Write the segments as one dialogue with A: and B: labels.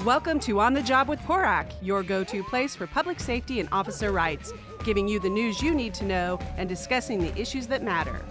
A: Welcome to On the Job with PORAC, your go-to place for public safety and officer rights, giving you the news you need to know and discussing the issues that matter.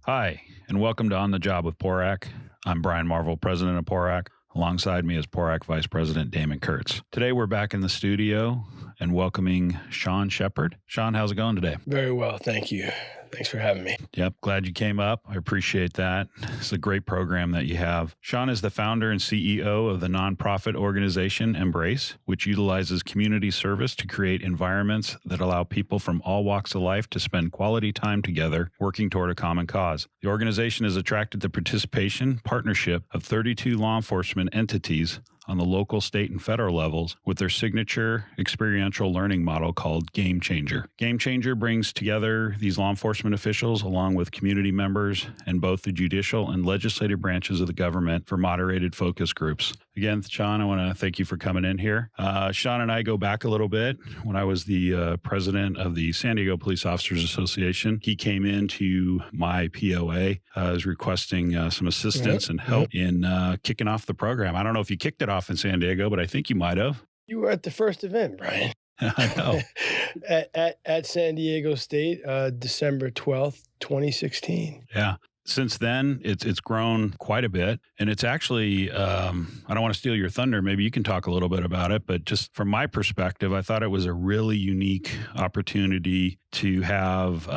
B: Hi, and welcome to On the Job with PORAC. I'm Brian Marvel, president of PORAC. Alongside me is PORAC Vice President Damon Kurtz. Today we're back in the studio and welcoming Sean Sheppard. Sean, how's it going today?
C: Very well, thank you. Thanks for having me.
B: Yep, glad you came up. I appreciate that. It's a great program that you have. Sean is the founder and CEO of the nonprofit organization Embrace, which utilizes community service to create environments that allow people from all walks of life to spend quality time together working toward a common cause. The organization has attracted the partnership of 32 law enforcement entities on the local, state, and federal levels with their signature experiential learning model called Game Changer. Game Changer brings together these law enforcement officials along with community members and both the judicial and legislative branches of the government for moderated focus groups. Again, Sean, I want to thank you for coming in here. Sean and I go back a little bit. When I was the president of the San Diego Police Officers Association, he came into my POA, was requesting some assistance and help in kicking off the program. I don't know if you kicked it off in San Diego, but I think you might have.
C: You were at the first event, Brian.
B: I know.
C: at San Diego State, December 12th, 2016.
B: Yeah. Since then, it's grown quite a bit, and it's actually, I don't want to steal your thunder, maybe you can talk a little bit about it, but just from my perspective, I thought it was a really unique opportunity to have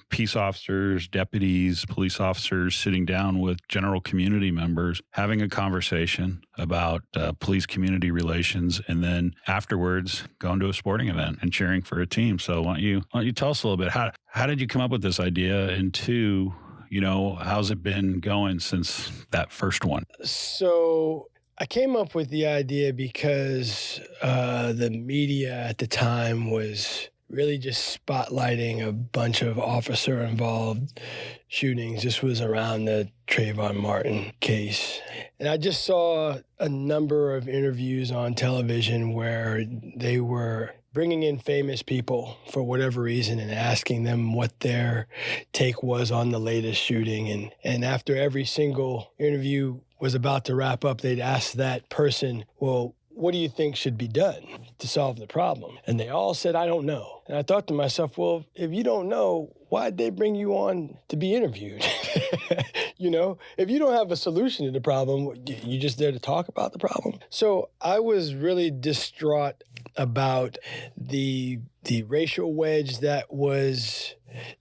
B: peace officers, deputies, police officers sitting down with general community members, having a conversation about police community relations, and then afterwards going to a sporting event and cheering for a team. So why don't you tell us a little bit, how did you come up with this idea, and two, how's it been going since that first one?
C: So I came up with the idea because the media at the time was really just spotlighting a bunch of officer-involved shootings. This was around the Trayvon Martin case. And I just saw a number of interviews on television where they were bringing in famous people for whatever reason and asking them what their take was on the latest shooting. And after every single interview was about to wrap up, they'd ask that person, well, what do you think should be done to solve the problem? And they all said, I don't know. And I thought to myself, well, if you don't know, why'd they bring you on to be interviewed? If you don't have a solution to the problem, you just there to talk about the problem. So I was really distraught about the racial wedge that was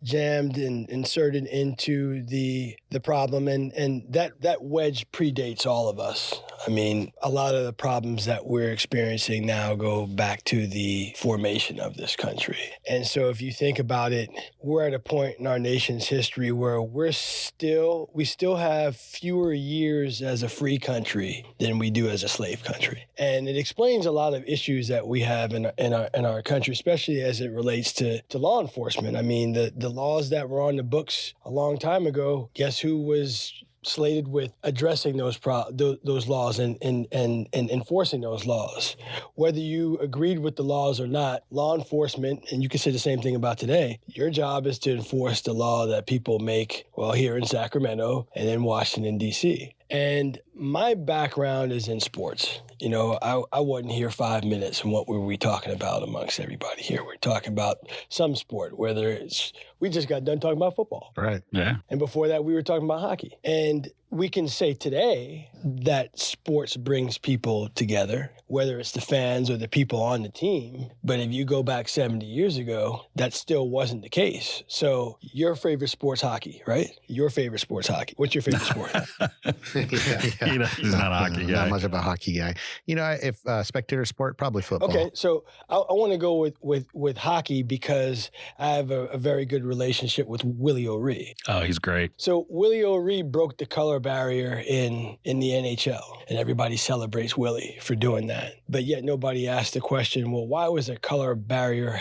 C: jammed and inserted into the problem, and that wedge predates all of us. I mean, a lot of the problems that we're experiencing now go back to the formation of this country. And so if you think about it, we're at a point in our nation's history where we still have fewer years as a free country than we do as a slave country. And it explains a lot of issues that we have in our country, especially as it relates to law enforcement. I mean, the laws that were on the books a long time ago, guess who was slated with addressing those laws and enforcing those laws? Whether you agreed with the laws or not, law enforcement, and you can say the same thing about today, your job is to enforce the law that people make, here in Sacramento and in Washington, D.C. And my background is in sports. I wasn't here 5 minutes, and what were we talking about amongst everybody here? We're talking about some sport, we just got done talking about football.
B: Right, yeah.
C: And before that, we were talking about hockey. And we can say today that sports brings people together, whether it's the fans or the people on the team. But if you go back 70 years ago, that still wasn't the case. So your favorite sport's hockey, right? Your favorite sport's hockey. What's your favorite sport?
B: He's not a hockey guy.
D: Not much of a hockey guy. If spectator sport, probably football.
C: Okay, so I want to go with hockey because I have a very good relationship with Willie O'Ree.
B: Oh, he's great.
C: So Willie O'Ree broke the color barrier in the NHL, and everybody celebrates Willie for doing that. But yet nobody asked the question, well, why was a color barrier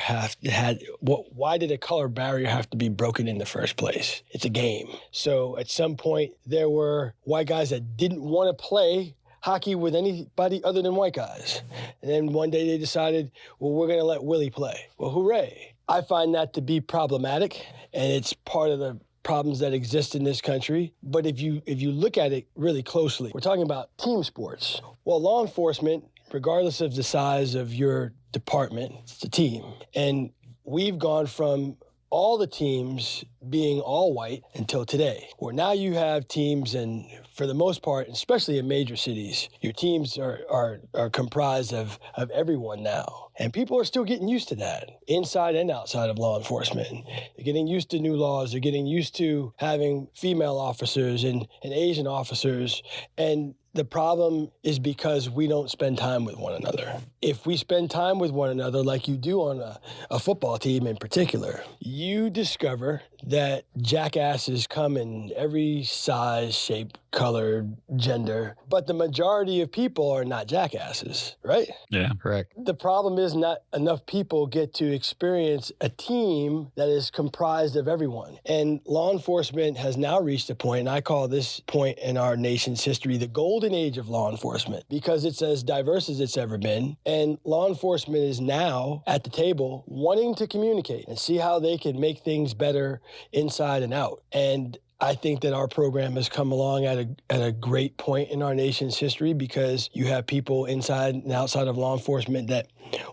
C: why did a color barrier have to be broken in the first place? It's a game. So at some point there were white guys that didn't want to play hockey with anybody other than white guys. And then one day they decided, well, we're going to let Willie play. Well, hooray. I find that to be problematic, and it's part of the problems that exist in this country. But if you look at it really closely, we're talking about team sports. Well, law enforcement, regardless of the size of your department, it's a team. And we've gone from all the teams being all white until today, where now you have teams, and for the most part, especially in major cities, your teams are comprised of everyone now. And people are still getting used to that, inside and outside of law enforcement. They're getting used to new laws. They're getting used to having female officers and Asian officers. And the problem is because we don't spend time with one another. If we spend time with one another like you do on a football team in particular, you discover that jackasses come in every size, shape, color, gender, but the majority of people are not jackasses, right?
B: Yeah.
D: Correct.
C: The problem is not enough people get to experience a team that is comprised of everyone. And law enforcement has now reached a point, and I call this point in our nation's history the golden age of law enforcement, because it's as diverse as it's ever been. And law enforcement is now at the table wanting to communicate and see how they can make things better inside and out. And I think that our program has come along at a great point in our nation's history, because you have people inside and outside of law enforcement that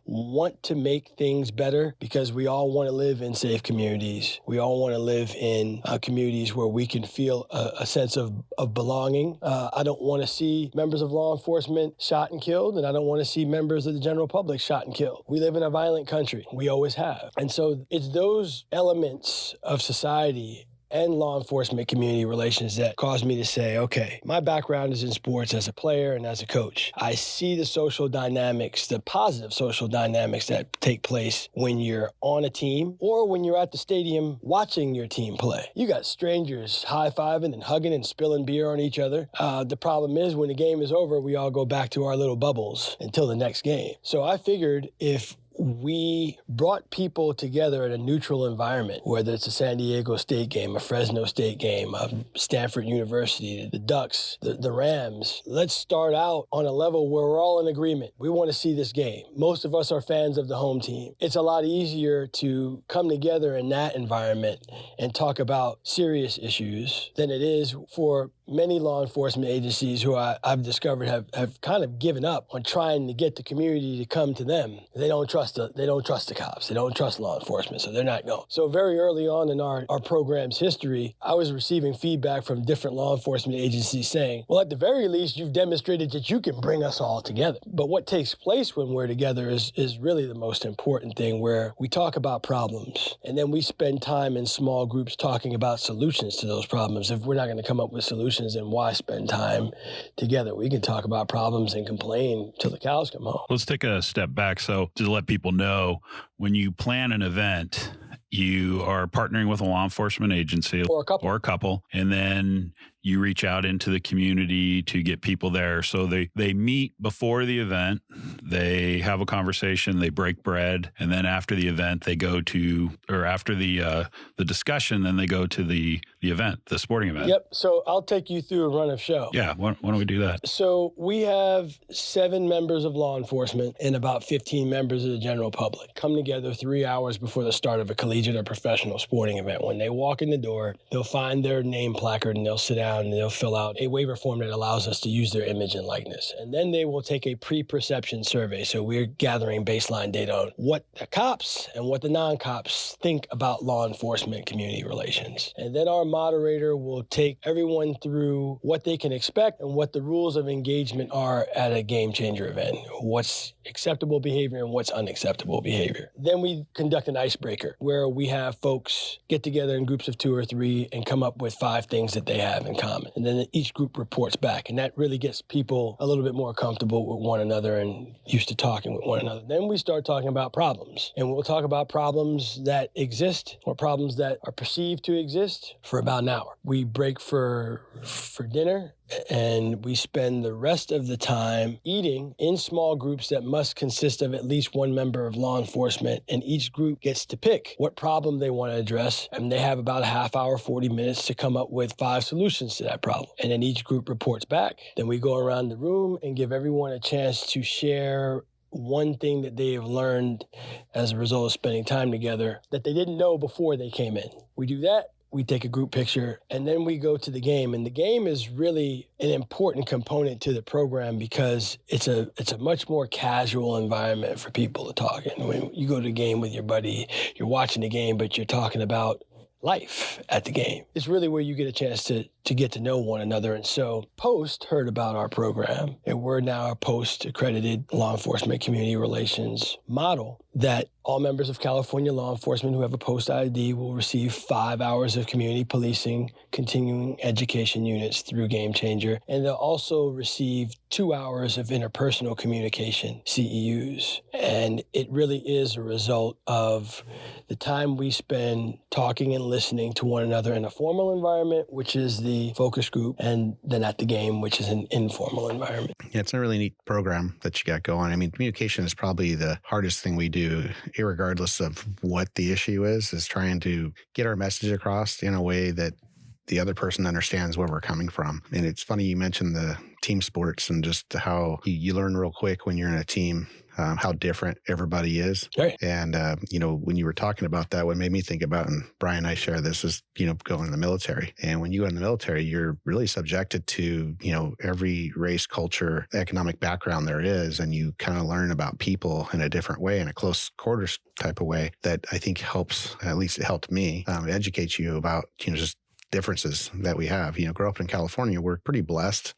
C: want to make things better, because we all want to live in safe communities. We all want to live in communities where we can feel a sense of belonging. I don't want to see members of law enforcement shot and killed, and I don't want to see members of the general public shot and killed. We live in a violent country. We always have. And so it's those elements of society and law enforcement community relations that caused me to say, okay, my background is in sports as a player and as a coach. I see the social dynamics, the positive social dynamics that take place when you're on a team or when you're at the stadium watching your team play. You got strangers high-fiving and hugging and spilling beer on each other. The problem is when the game is over, we all go back to our little bubbles until the next game. So I figured if we brought people together in a neutral environment, whether it's a San Diego State game, a Fresno State game, a Stanford University, the Ducks, the Rams. Let's start out on a level where we're all in agreement. We want to see this game. Most of us are fans of the home team. It's a lot easier to come together in that environment and talk about serious issues than it is for many law enforcement agencies who I've discovered have kind of given up on trying to get the community to come to them. They don't trust the cops. They don't trust law enforcement, so they're not going. So very early on in our program's history, I was receiving feedback from different law enforcement agencies saying, well, at the very least, you've demonstrated that you can bring us all together. But what takes place when we're together is really the most important thing, where we talk about problems, and then we spend time in small groups talking about solutions to those problems. If we're not going to come up with solutions, and why spend time together? We can talk about problems and complain till the cows come home.
B: Let's take a step back. So to let people know, when you plan an event, you are partnering with a law enforcement agency
C: or a couple,
B: and then you reach out into the community to get people there. So they meet before the event, they have a conversation, they break bread, and then after the event, they go to, or after the discussion, then they go to the event, the sporting event.
C: Yep. So I'll take you through a run of show.
B: Yeah. Why don't we do that?
C: So we have 7 members of law enforcement and about 15 members of the general public come together 3 hours before the start of a collegiate or professional sporting event. When they walk in the door, they'll find their name placard and they'll sit down and they'll fill out a waiver form that allows us to use their image and likeness. And then they will take a pre-perception survey. So we're gathering baseline data on what the cops and what the non-cops think about law enforcement community relations. And then our moderator will take everyone through what they can expect and what the rules of engagement are at a game changer event. What's acceptable behavior and what's unacceptable behavior. Then we conduct an icebreaker where we have folks get together in groups of 2 or 3 and come up with 5 things that they have in common. And then each group reports back. And that really gets people a little bit more comfortable with one another and used to talking with one another. Then we start talking about problems. And we'll talk about problems that exist or problems that are perceived to exist for about an hour. We break for dinner and we spend the rest of the time eating in small groups that must consist of at least one member of law enforcement, and each group gets to pick what problem they want to address, and they have about a half hour, 40 minutes to come up with 5 solutions to that problem. And then each group reports back. Then we go around the room and give everyone a chance to share one thing that they have learned as a result of spending time together that they didn't know before they came in. We do that. We take a group picture, and then we go to the game. And the game is really an important component to the program because it's a much more casual environment for people to talk in. When you go to a game with your buddy, you're watching the game, but you're talking about life at the game. It's really where you get a chance to get to know one another. And so Post heard about our program, and we're now a Post-accredited law enforcement community relations model that all members of California law enforcement who have a Post ID will receive 5 hours of community policing, continuing education units through Game Changer, and they'll also receive 2 hours of interpersonal communication, CEUs. And it really is a result of the time we spend talking and listening to one another in a formal environment, which is the focus group, and then at the game, which is an informal environment.
D: Yeah, it's a really neat program that you got going. I mean, communication is probably the hardest thing we do, irregardless of what the issue is trying to get our message across in a way that the other person understands where we're coming from. And it's funny you mentioned the team sports and just how you learn real quick when you're in a team, how different everybody is.
C: Right.
D: And, when you were talking about that, what made me think about, and Brian and I share this, is, going in the military. And when you go in the military, you're really subjected to, every race, culture, economic background there is. And you kind of learn about people in a different way, in a close quarters type of way that I think helps, at least it helped me, educate you about, just differences that we have. Grow up in California, we're pretty blessed.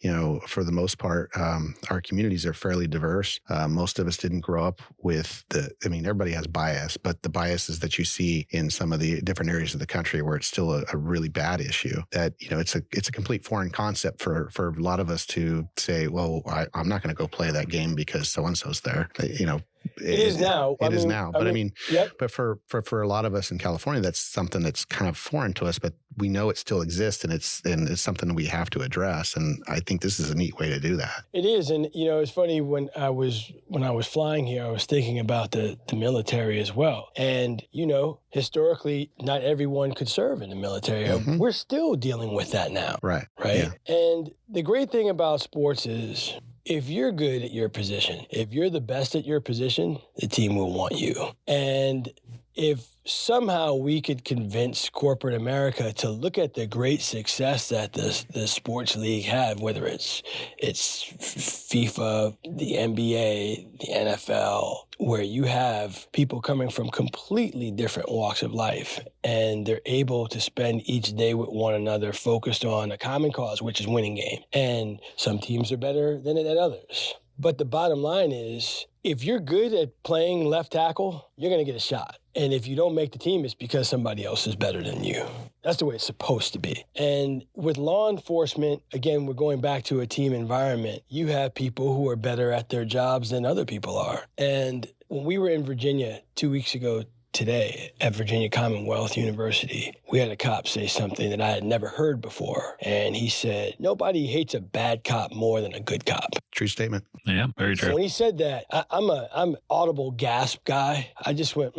D: For the most part, our communities are fairly diverse. Most of us didn't grow up with everybody has bias, but the biases that you see in some of the different areas of the country where it's still a really bad issue, that, it's a complete foreign concept for a lot of us to say, well, I'm not going to go play that game because so-and-so's there.
C: It is now.
D: Yep. But for a lot of us in California, that's something that's kind of foreign to us, but we know it still exists, and it's something that we have to address. And I think this is a neat way to do that.
C: It is. And, it's funny, when I was flying here, I was thinking about the military as well. And, historically, not everyone could serve in the military. Mm-hmm. We're still dealing with that now.
D: Right.
C: Yeah. And the great thing about sports is, if you're good at your position, if you're the best at your position, the team will want you. And if somehow we could convince corporate America to look at the great success that the sports league have, whether it's FIFA, the NBA, the NFL, where you have people coming from completely different walks of life, and they're able to spend each day with one another focused on a common cause, which is winning game. And some teams are better than others. But the bottom line is, if you're good at playing left tackle, you're going to get a shot. And if you don't make the team, it's because somebody else is better than you. That's the way it's supposed to be. And with law enforcement, again, we're going back to a team environment. You have people who are better at their jobs than other people are. And when we were in Virginia 2 weeks ago today at Virginia Commonwealth University, we had a cop say something that I had never heard before. And he said, nobody hates a bad cop more than a good cop.
D: True statement.
B: Yeah, very true.
C: So when he said that, I'm an audible gasp guy. I just went,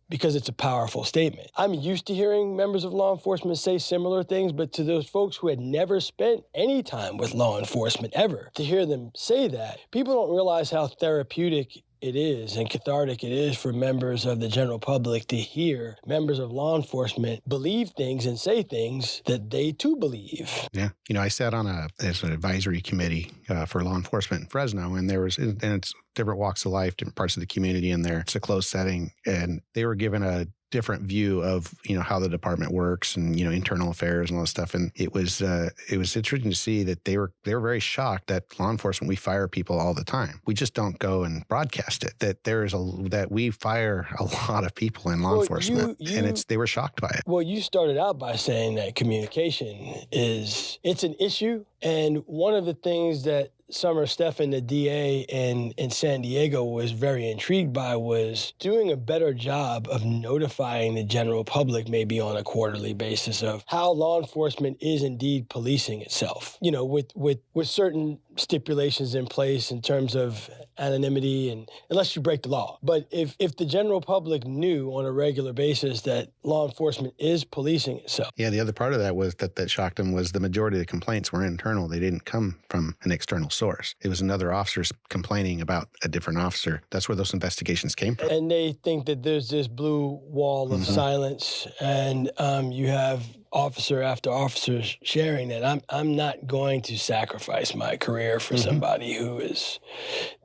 C: because it's a powerful statement. I'm used to hearing members of law enforcement say similar things, but to those folks who had never spent any time with law enforcement ever, to hear them say that, people don't realize how therapeutic it is and cathartic it is for members of the general public to hear members of law enforcement believe things and say things that they too believe.
D: Yeah. I sat on as an advisory committee for law enforcement in Fresno, and it's different walks of life, different parts of the community in there. It's a closed setting, and they were given a different view of how the department works and internal affairs and all this stuff. And it was interesting to see that they were very shocked that law enforcement, we fire people all the time. We just don't go and broadcast it. That we fire a lot of people in law enforcement, and they were shocked by it.
C: Well, you started out by saying that communication it's an issue, and one of the things that Summer Stephan, the DA in San Diego, was very intrigued by was doing a better job of notifying the general public, maybe on a quarterly basis, of how law enforcement is indeed policing itself, with certain stipulations in place in terms of anonymity and unless you break the law. But if the general public knew on a regular basis that law enforcement is policing itself.
D: Yeah, the other part of that was that shocked him was the majority of the complaints were internal. They didn't come from an external source. It was another officer complaining about a different officer. That's where those investigations came from.
C: And they think that there's this blue wall of silence, and you have officer after officer sharing that I'm not going to sacrifice my career for somebody who is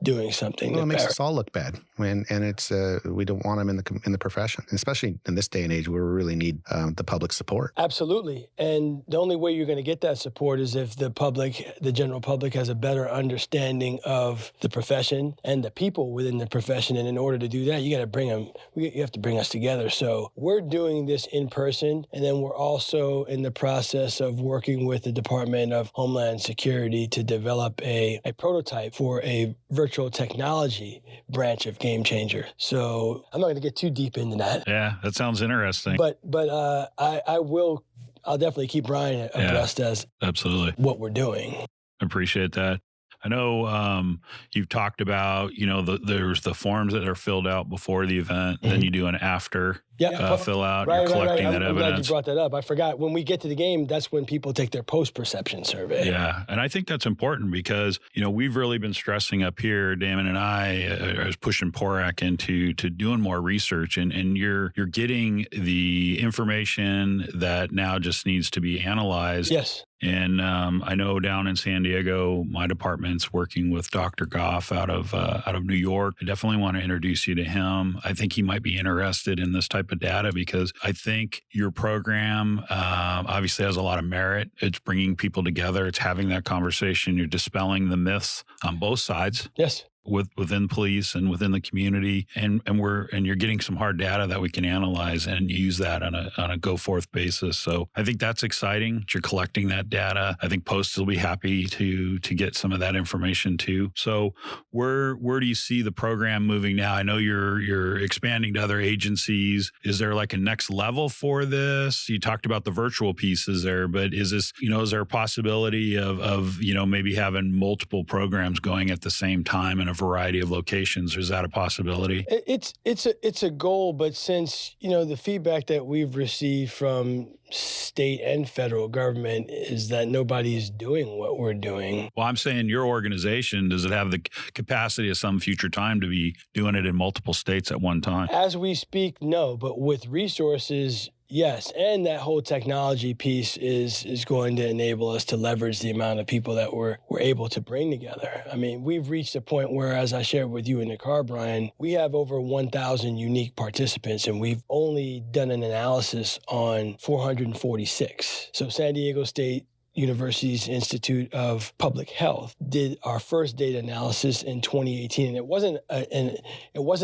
C: doing something.
D: Well, it makes us all look bad and it's we don't want them in the profession, especially in this day and age where we really need the public support.
C: Absolutely, and the only way you're going to get that support is if the general public, has a better understanding of the profession and the people within the profession. And in order to do that, you got to bring them. You have to bring us together. So we're doing this in person, and then we're also in the process of working with the Department of Homeland Security to develop a prototype for a virtual technology branch of Game Changer. So I'm not going to get too deep into that.
B: Yeah, that sounds interesting.
C: But I'll definitely keep Brian abreast as
B: absolutely
C: what we're doing.
B: I appreciate that. I know you've talked about, there's the forms that are filled out before the event, then you do an after fill out, you're collecting that evidence. I'm glad you
C: brought that up. I forgot, when we get to the game, that's when people take their post-perception survey.
B: Yeah, and I think that's important because, we've really been stressing up here, Damon and I was pushing PORAC into doing more research, and you're getting the information that now just needs to be analyzed.
C: Yes.
B: And I know down in San Diego, my department's working with Dr. Goff out of New York. I definitely want to introduce you to him. I think he might be interested in this type of data because I think your program obviously has a lot of merit. It's bringing people together. It's having that conversation. You're dispelling the myths on both sides.
C: Yes.
B: Within police and within the community, and you're getting some hard data that we can analyze and use that on a go forth basis. So I think that's exciting. You're collecting that data. I think Post will be happy to get some of that information too. So where do you see the program moving now? I know you're expanding to other agencies. Is there like a next level for this? You talked about the virtual pieces there, but is this is there a possibility of maybe having multiple programs going at the same time in a variety of locations? Is that a possibility?
C: It's a goal, but since the feedback that we've received from state and federal government is that nobody's doing what we're doing.
B: Well, I'm saying your organization, does it have the capacity at some future time to be doing it in multiple states at one time?
C: As we speak, no, but with resources, yes, and that whole technology piece is going to enable us to leverage the amount of people that we're able to bring together. I mean, we've reached a point where, as I shared with you in the car, Brian, we have over 1,000 unique participants, and we've only done an analysis on 446. So San Diego State University's Institute of Public Health did our first data analysis in 2018, and it wasn't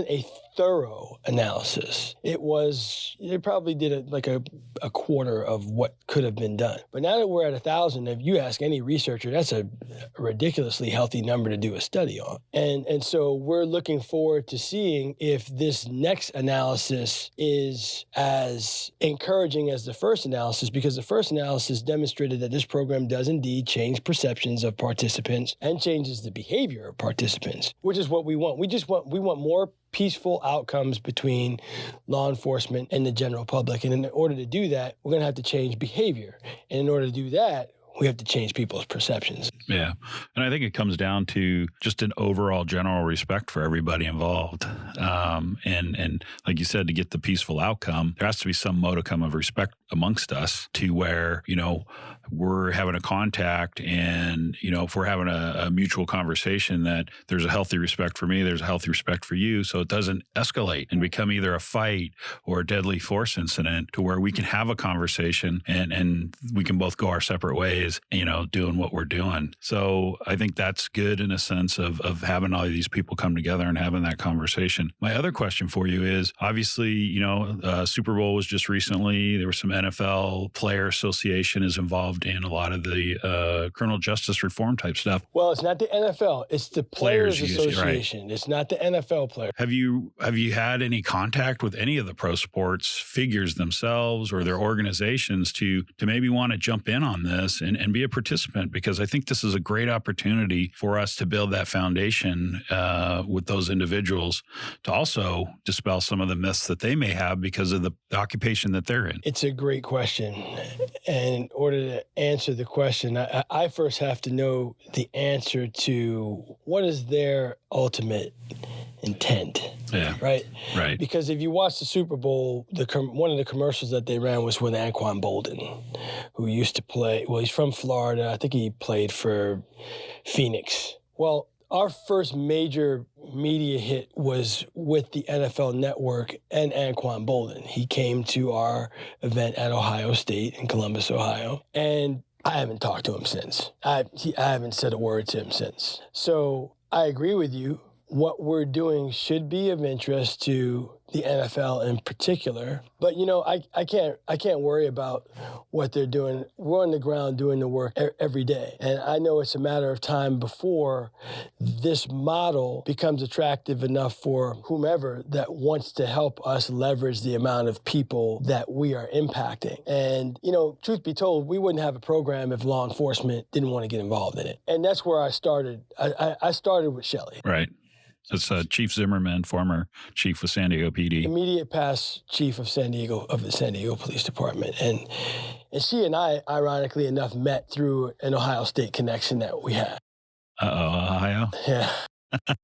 C: a thorough analysis. They probably did a quarter of what could have been done. But now that we're at 1,000, if you ask any researcher, that's a ridiculously healthy number to do a study on. And so we're looking forward to seeing if this next analysis is as encouraging as the first analysis, because the first analysis demonstrated that this program does indeed change perceptions of participants and changes the behavior of participants, which is what we want. We want more peaceful outcomes between law enforcement and the general public. And in order to do that, we're going to have to change behavior. And in order to do that, we have to change people's perceptions.
B: Yeah. And I think it comes down to just an overall general respect for everybody involved. And like you said, to get the peaceful outcome, there has to be some modicum of respect amongst us to where, we're having a contact and, if we're having a mutual conversation, that there's a healthy respect for me, there's a healthy respect for you. So it doesn't escalate and become either a fight or a deadly force incident, to where we can have a conversation and we can both go our separate ways, doing what we're doing. So I think that's good in a sense of having all of these people come together and having that conversation. My other question for you is, obviously, Super Bowl was just recently. There were some NFL Player Association is involved in a lot of the criminal justice reform type stuff.
C: Well, it's not the NFL. It's the Players
B: usually,
C: Association. Right. It's not the NFL player.
B: Have you had any contact with any of the pro sports figures themselves or their organizations to maybe want to jump in on this and be a participant? Because I think this is a great opportunity for us to build that foundation with those individuals to also dispel some of the myths that they may have because of the occupation that they're in.
C: It's a great question. And in order to answer the question, I first have to know the answer to what is their ultimate intent.
B: Yeah.
C: Right?
B: Right.
C: Because if you watch the Super Bowl, one of the commercials that they ran was with Anquan Boldin, who used to play, well, he's from Florida. I think he played for Phoenix. Well, our first major media hit was with the NFL Network and Anquan Boldin. He came to our event at Ohio State in Columbus, Ohio, and I haven't talked to him since. I haven't said a word to him since. So I agree with you. What we're doing should be of interest to the NFL in particular. But, you know, I can't worry about what they're doing. We're on the ground doing the work every day. And I know it's a matter of time before this model becomes attractive enough for whomever that wants to help us leverage the amount of people that we are impacting. And, you know, truth be told, we wouldn't have a program if law enforcement didn't want to get involved in it. And that's where I started. I started with Shelley.
B: Right. It's Chief Zimmerman, former chief of San Diego PD.
C: Immediate past chief of the San Diego Police Department. And she and I, ironically enough, met through an Ohio State connection that we had.
B: Ohio?
C: Yeah.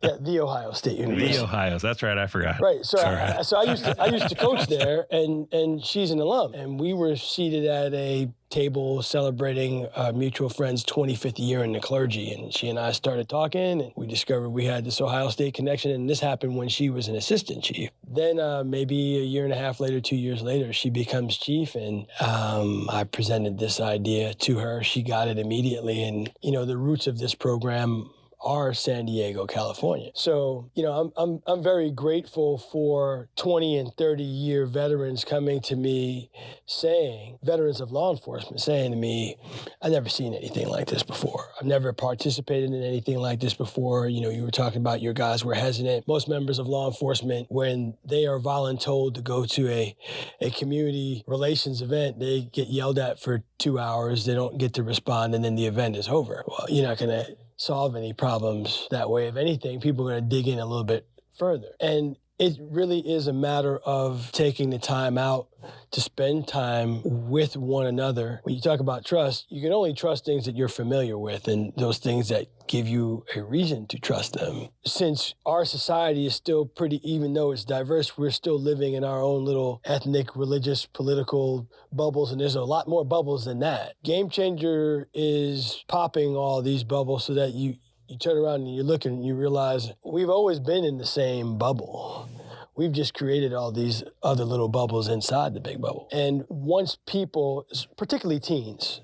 C: Yeah, the Ohio State University.
B: The Ohio, that's right. I forgot.
C: Right. So I used to coach there, and she's an alum, and we were seated at a table celebrating mutual friend's 25th year in the clergy, and she and I started talking, and we discovered we had this Ohio State connection, and this happened when she was an assistant chief. Then maybe a year and a half later, 2 years later, she becomes chief, and I presented this idea to her. She got it immediately, and you know the roots of this program are San Diego, California. So, you know, I'm very grateful for 20 and 30-year veterans coming to me saying, veterans of law enforcement saying to me, I've never seen anything like this before. I've never participated in anything like this before. You know, you were talking about your guys were hesitant. Most members of law enforcement, when they are voluntold to go to a community relations event, they get yelled at for 2 hours. They don't get to respond, and then the event is over. Well, you're not going to solve any problems that way. If anything, people are going to dig in a little bit further. And it really is a matter of taking the time out to spend time with one another. When you talk about trust, you can only trust things that you're familiar with and those things that give you a reason to trust them. Since our society is still pretty, even though it's diverse, we're still living in our own little ethnic, religious, political bubbles, and there's a lot more bubbles than that. Game Changer is popping all these bubbles so that you turn around and you look and you realize we've always been in the same bubble. We've just created all these other little bubbles inside the big bubble. And once people, particularly teens,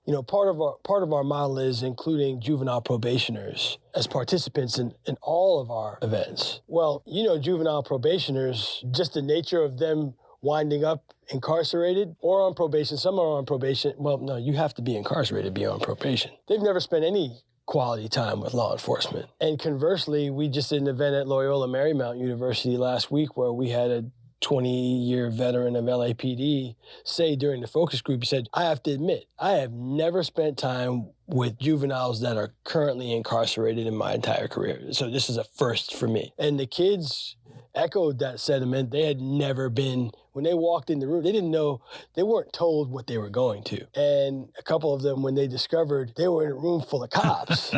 C: you know, part of our model is including juvenile probationers as participants in all of our events. Well, you know, juvenile probationers, just the nature of them winding up incarcerated or on probation. Some are on probation. Well, no, you have to be incarcerated to be on probation. They've never spent any quality time with law enforcement. And conversely, we just did an event at Loyola Marymount University last week where we had a 20-year veteran of LAPD say during the focus group, he said, I have to admit, I have never spent time with juveniles that are currently incarcerated in my entire career. So this is a first for me. And the kids echoed that sentiment. They had never been, when they walked in the room, they didn't know, they weren't told what they were going to. And a couple of them, when they discovered they were in a room full of cops,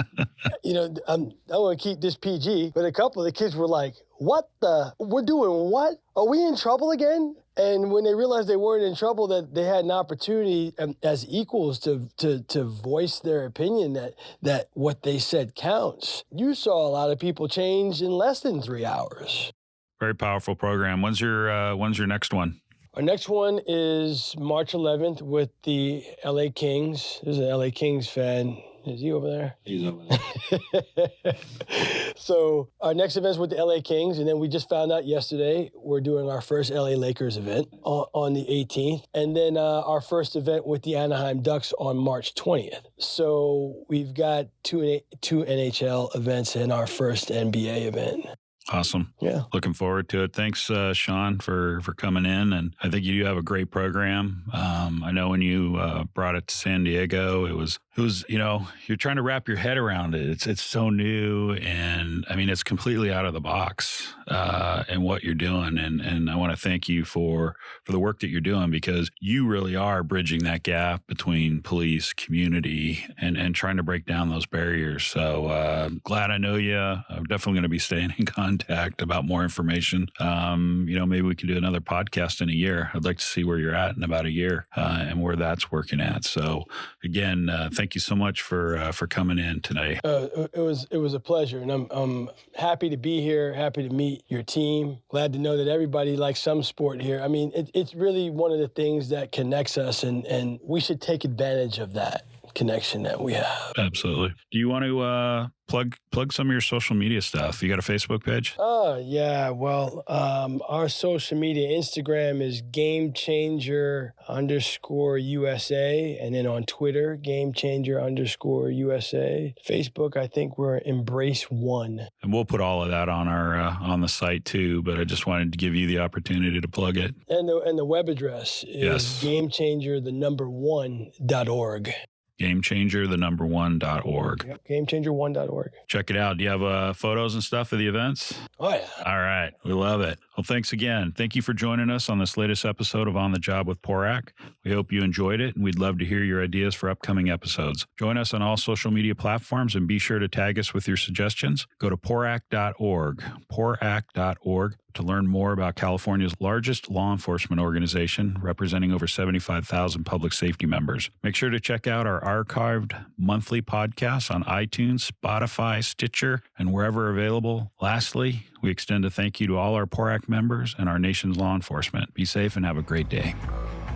C: you know, I want to keep this PG, but a couple of the kids were like, we're doing what? Are we in trouble again? And when they realized they weren't in trouble, that they had an opportunity as equals to voice their opinion that what they said counts. You saw a lot of people change in less than 3 hours.
B: Very powerful program. When's your next one?
C: Our next one is March 11th with the LA Kings. There's an LA Kings fan Is he over there?
B: He's over there.
C: So our next event's with the LA Kings, and then we just found out yesterday we're doing our first LA Lakers event on the 18th, and then our first event with the Anaheim Ducks on March 20th. So we've got two NHL events and our first NBA event.
B: Awesome.
C: Yeah.
B: Looking forward to it. Thanks, Sean, for coming in. And I think you do have a great program. I know when you brought it to San Diego, it was, you're trying to wrap your head around it. It's so new. And I mean, it's completely out of the box in what you're doing. And I want to thank you for the work that you're doing, because you really are bridging that gap between police, community, and trying to break down those barriers. So glad I know you. I'm definitely going to be staying in contact about more information. Maybe we can do another podcast in a year. I'd like to see where you're at in about a year and where that's working at. So again, thank you so much for coming in today.
C: It was a pleasure, and I'm happy to be here. Happy to meet your team. Glad to know that everybody likes some sport here. I mean, it's really one of the things that connects us, and we should take advantage of that connection that we have.
B: Absolutely. Do you want to plug some of your social media stuff? You got a Facebook page?
C: Oh, yeah. Well, our social media, Instagram is GameChanger_USA. And then on Twitter, GameChanger_USA. Facebook, I think we're Embrace1.
B: And we'll put all of that on our on the site too, but I just wanted to give you the opportunity to plug it.
C: And the web address is GameChanger1.org.
B: GameChanger1.org.
C: Yep, GameChanger1.org.
B: Check it out. Do you have photos and stuff of the events?
C: Oh, yeah.
B: All right. We love it. Well, thanks again. Thank you for joining us on this latest episode of On the Job with PORAC. We hope you enjoyed it, and we'd love to hear your ideas for upcoming episodes. Join us on all social media platforms, and be sure to tag us with your suggestions. Go to PORAC.org, PORAC.org, to learn more about California's largest law enforcement organization, representing over 75,000 public safety members. Make sure to check out our archived monthly podcasts on iTunes, Spotify, Stitcher, and wherever available. Lastly, we extend a thank you to all our PORAC members and our nation's law enforcement. Be safe and have a great day.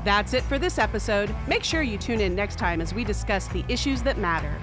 A: That's it for this episode. Make sure you tune in next time as we discuss the issues that matter.